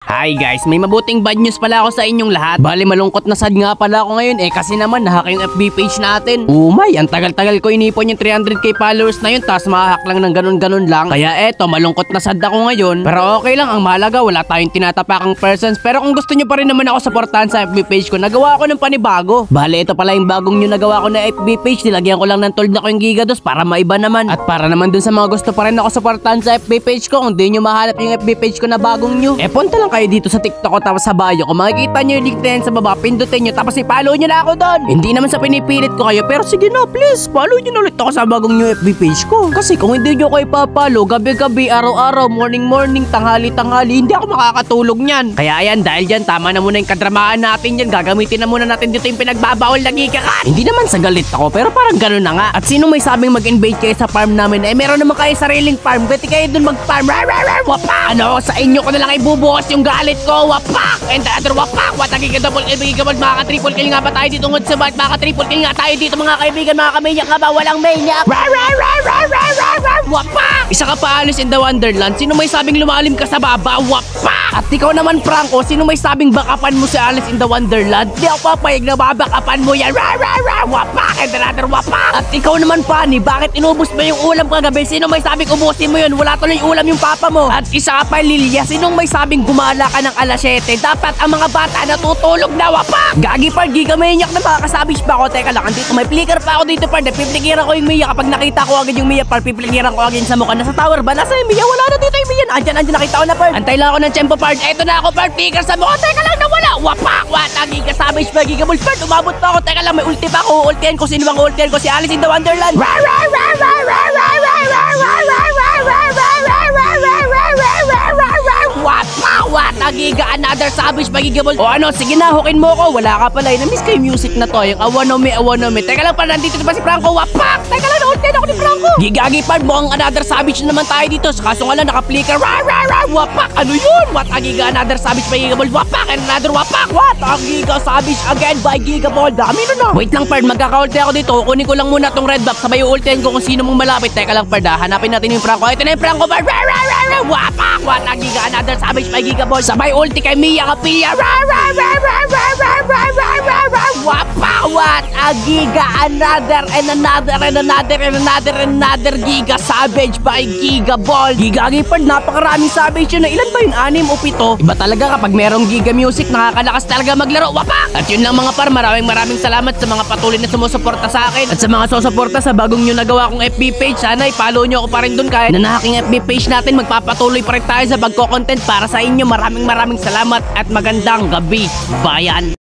Hi guys, may mabuting bad news pala ako sa inyong lahat. Bali malungkot na sad nga pala ako ngayon kasi naman nahack yung FB page natin. Umay, ang tagal-tagal ko inipon yung 300k followers na yun tapos mahack lang ng ganun-ganun lang. Kaya eto, malungkot na sad ako ngayon. Pero okay lang, ang mahalaga wala tayong tinatapakang persons. Pero kung gusto nyo pa rin naman ako supportahan sa FB page ko, nagawa ko ng panibago. Bali ito pala yung bagong nyo nagawa ko na FB page. Nilagyan ko lang ng told na ko yung gigados para maiba naman. At para naman dun sa mga gusto pa rin ako supportahan sa FB page ko, kung di nyo mahanap yung FB page ko na bagong nyo, punta lang kayo dito sa TikTok ko tapos sa bio ko. Makikita nyo yung link na yan sa baba, pindutin nyo tapos i-follow nyo na ako doon. Hindi naman sa pinipilit ko kayo, pero sige na please, follow nyo na ulit ako sa bagong new FB page ko. Kasi kung hindi nyo ko ipapalo, gabi-gabi, araw-araw, morning-morning, tanghali-tanghali, hindi ako makakatulog nyan. Kaya ayan, dahil dyan, tama na muna yung kadramaan natin yan. Gagamitin na muna natin dito yung pinagbabaol na gikakat. Hindi naman sa galit ako, pero parang ganun na nga. At sino may sabing mag-invade kayo sa farm namin, meron naman kayo sariling farm, pwede kayo dun mag-farm. Wapa! Ano, sa inyo ko na lang ibubuhos yung galit ko. Wapak! And the other wapak! Watagi ka double kill, mga ka-triple kill nga ba tayo dito ngod sa bat? Mga ka-triple kill nga tayo dito mga kaibigan, mga kamanyak nga ba? Walang maniac! Wapak! Isa ka pa Alice in the Wonderland, sino may sabing lumalim ka sa baba? Wapak! At ikaw naman Franco, sino may sabing bakapan mo si Alice in the Wonderland? Di ako papayag na babakapan mo yan! Wapak! And the other wapak! At ikaw naman Fanny, bakit inubos mo yung ulam kagabi? Sino may sabing ubusin mo yun? Wala tuloy ulam yung papa mo! At isa ka pa Lilia, sinong may sabing gumala ka ng alas 7? Dapat ang mga bata natutulog na. Wapak! Gagi par, gigamanyak na makakasabis pa ako. Teka lang, andito may flicker pa ako dito par. Piplikiran ko yung Mia. Kapag nakita ko agad yung Mia par, piplikiran ko agad sa mukha. Nasa tower ba? Nasa yung Mia? Wala na dito yung Mia. Andyan, nakita ko na par. Antay lang ako ng tempo par. Eto na ako par, flicker sa mukha. Teka lang, nawala. Wapak! Wata, gigasabis pa, gigabuls par. Umabot pa ako. Teka lang, may ulti pa ako. Ultihan ko, sino bang ultihan ko? Si Alice in the Wonderland. Wata, giga, another savage, magigabol. O ano, sige na, hukin mo ko. Wala ka pala. Na-miss ko yung music na to. Yung awanome. Teka lang pa, nandito pa si Franco. Wapak! Teka lang, na-ultihan ako ni Franco. Gigagi pa, mukhang another savage na naman tayo dito. Kaso nga lang, naka-flicker. Wapak! Ano yun? Wata, giga, another savage, magigabol. Wapak! And another wapak! Wata, giga, savage again by gigabol. Dami na. Wait lang, Pard. Magkaka-ulti ako dito. Kunin ko lang muna tong red box. Sabay ultihan ko kung sino mong malapit. Teka lang, Pard. Hanapin natin yung Franco. Ito na yung Franco, Pard. Wapak! Wata, giga, another savage, by gigabol. Sabay ulti kay Mia Kapia. Wapak! What a giga, another giga savage by gigaball. Gigagi Pard, napakaraming savage yun. Ilan ba yun? 6 o 7? Iba talaga kapag merong giga music, nakakalakas talaga maglaro. Wapak! At yun lang mga par, maraming salamat sa mga patuloy na sumusuporta sa akin. At sa mga susuporta sa bagong nyo nagawa kong FB page, sana i-follow nyo ako pa rin dun kahit na nahaking FB page natin. Magpapatuloy pa rin tayo sa pagko-content para sa inyo. Maraming salamat at magandang gabi, bayan.